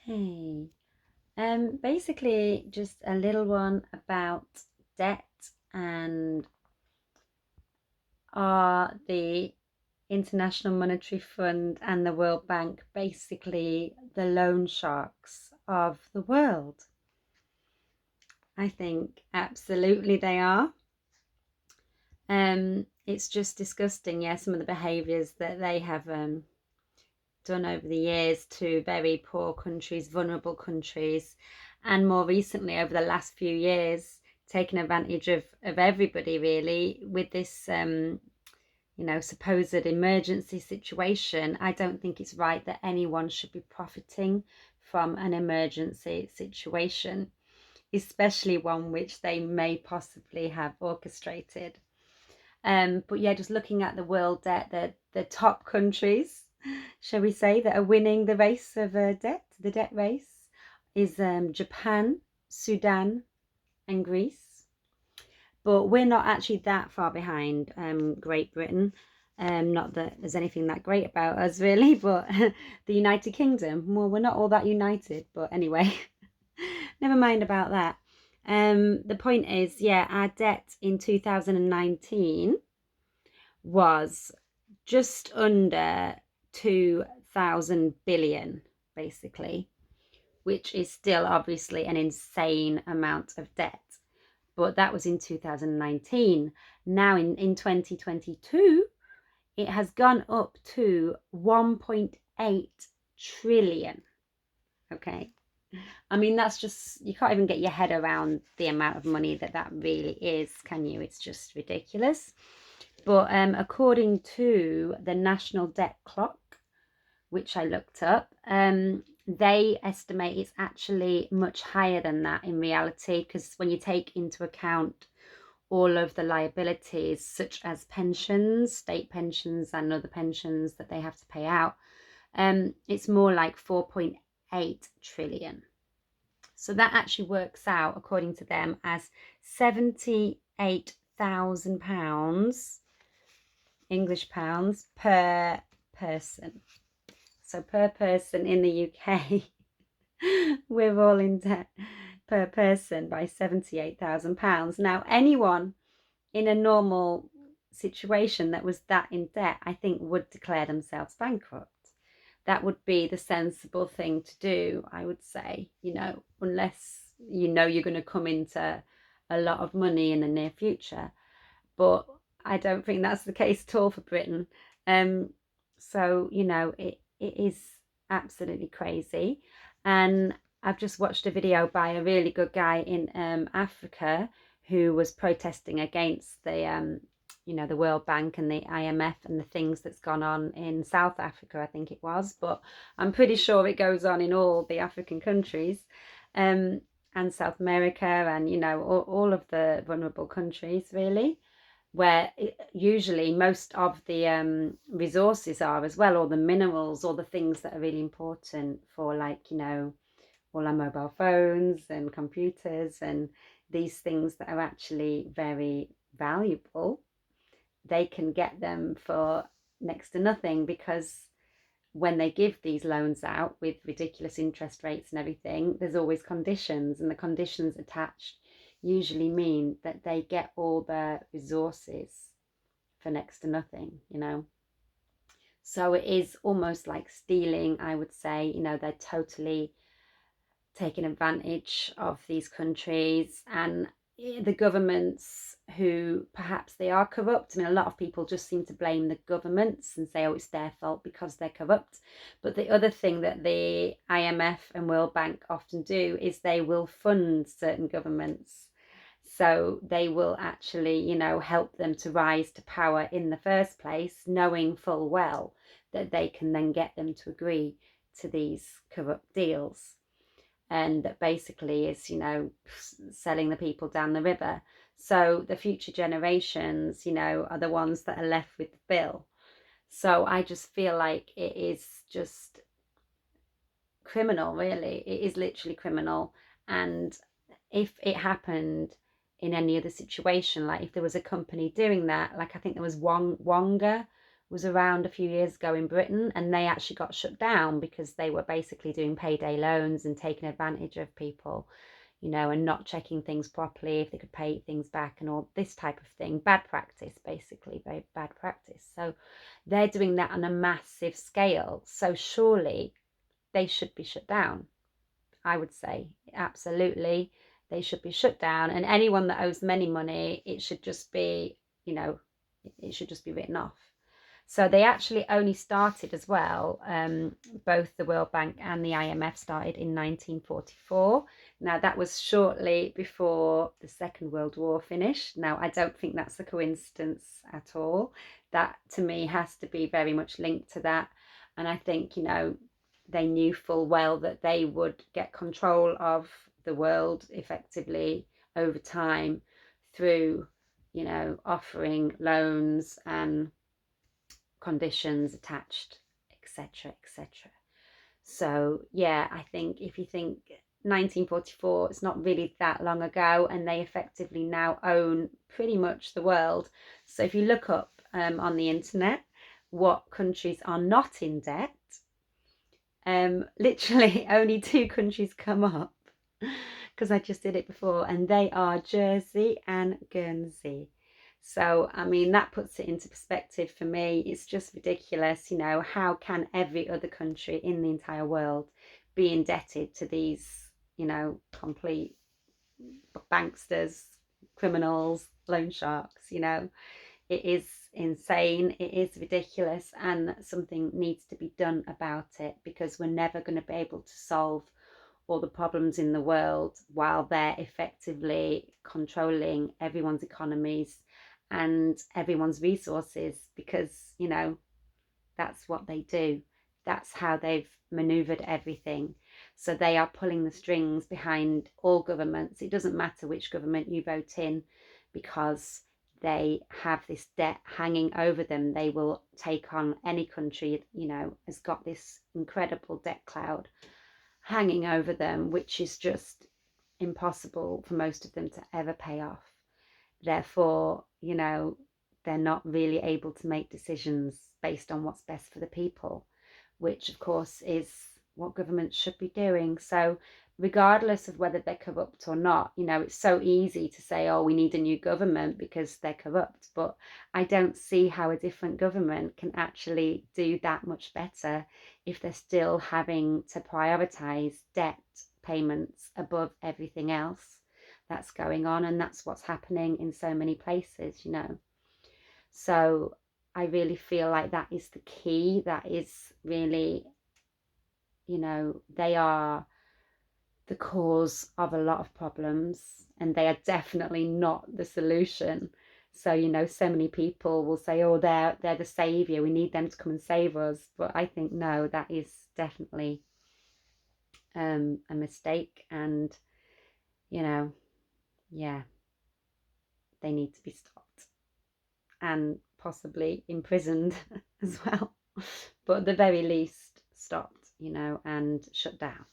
Hey, basically just a little one about debt and are the International Monetary Fund and the World Bank basically the loan sharks of the world? I think absolutely they are. It's just disgusting, yeah, some of the behaviours that they have done over the years to very poor countries, vulnerable countries, and more recently over the last few years, taking advantage of everybody really with this supposed emergency situation. I don't think it's right that anyone should be profiting from an emergency situation, especially one which they may possibly have orchestrated. But yeah, just looking at the world debt, the top countries, shall we say, that are winning the race of debt, the debt race, is Japan, Sudan, and Greece. But we're not actually that far behind Great Britain. Not that there's anything that great about us, really, but the United Kingdom, well, we're not all that united. But anyway, never mind about that. The point is, yeah, our debt in 2019 was just under 2,000 billion, basically, which is still obviously an insane amount of debt. But that was in 2019. Now in 2022, it has gone up to 1.8 trillion. Okay. I mean, that's just, you can't even get your head around the amount of money that really is, can you? It's just ridiculous. But according to the National Debt Clock, which I looked up, they estimate it's actually much higher than that in reality, because when you take into account all of the liabilities, such as pensions, state pensions, and other pensions that they have to pay out, it's more like 4.8 trillion. So that actually works out, according to them, as £78,000 English pounds per person. So per person in the UK, we're all in debt per person by £78,000. Now, anyone in a normal situation that was that in debt, I think would declare themselves bankrupt. That would be the sensible thing to do, I would say, unless you're going to come into a lot of money in the near future. But I don't think that's the case at all for Britain. So, it is absolutely crazy. And I've just watched a video by a really good guy in Africa who was protesting against the World Bank and the IMF and the things that's gone on in South Africa, I think it was. But I'm pretty sure it goes on in all the African countries. And South America and, all of the vulnerable countries, really, where usually most of the resources are as well, or the minerals, or the things that are really important for, like, all our mobile phones and computers and these things that are actually very valuable. They can get them for next to nothing, because when they give these loans out with ridiculous interest rates and everything, there's always conditions, and the conditions attached usually mean that they get all the resources for next to nothing. So it is almost like stealing, I would say. They're totally taking advantage of these countries, and the governments, who perhaps they are corrupt. I mean, a lot of people just seem to blame the governments and say, oh, it's their fault because they're corrupt. But the other thing that the IMF and World Bank often do is they will fund certain governments. So they will actually, help them to rise to power in the first place, knowing full well that they can then get them to agree to these corrupt deals. And that basically is, selling the people down the river. So the future generations, are the ones that are left with the bill. So I just feel like it is just criminal, really. It is literally criminal. And if it happened in any other situation, like if there was a company doing that, like I think there was Wonga, was around a few years ago in Britain, and they actually got shut down because they were basically doing payday loans and taking advantage of people, you know, and not checking things properly, if they could pay things back and all this type of thing. Bad practice, basically, very bad practice. So they're doing that on a massive scale. So surely they should be shut down, I would say. Absolutely, they should be shut down. And anyone that owes them any money, it should just be, you know, it should just be written off. So they actually only started as well, both the World Bank and the IMF started in 1944. Now that was shortly before the Second World War finished. Now I don't think that's a coincidence at all. That to me has to be very much linked to that. And I think, you know, they knew full well that they would get control of the world effectively over time through, you know, offering loans and conditions attached, etc., etc. So yeah, I think if you think 1944, it's not really that long ago, and they effectively now own pretty much the world. So if you look up on the internet what countries are not in debt, literally only 2 countries come up, because I just did it before, and they are Jersey and Guernsey. So, I mean, that puts it into perspective for me. It's just ridiculous, you know, how can every other country in the entire world be indebted to these, you know, complete banksters, criminals, loan sharks, you know? It is insane, it is ridiculous, and something needs to be done about it, because we're never going to be able to solve all the problems in the world while they're effectively controlling everyone's economies and everyone's resources, because, you know, that's what they do. That's how they've maneuvered everything. So they are pulling the strings behind all governments. It doesn't matter which government you vote in, because they have this debt hanging over them. They will take on any country, you know, has got this incredible debt cloud hanging over them, which is just impossible for most of them to ever pay off. Therefore, you know, they're not really able to make decisions based on what's best for the people, which of course is what governments should be doing. So regardless of whether they're corrupt or not, you know, it's so easy to say, oh, we need a new government because they're corrupt. But I don't see how a different government can actually do that much better if they're still having to prioritize debt payments above everything else that's going on. And that's what's happening in so many places, you know. So I really feel like that is the key. That is really, you know, they are the cause of a lot of problems, and they are definitely not the solution. So, you know, so many people will say, oh, they're the savior, we need them to come and save us. But I think no, that is definitely a mistake. And, you know, yeah, they need to be stopped and possibly imprisoned as well, but at the very least stopped, you know, and shut down.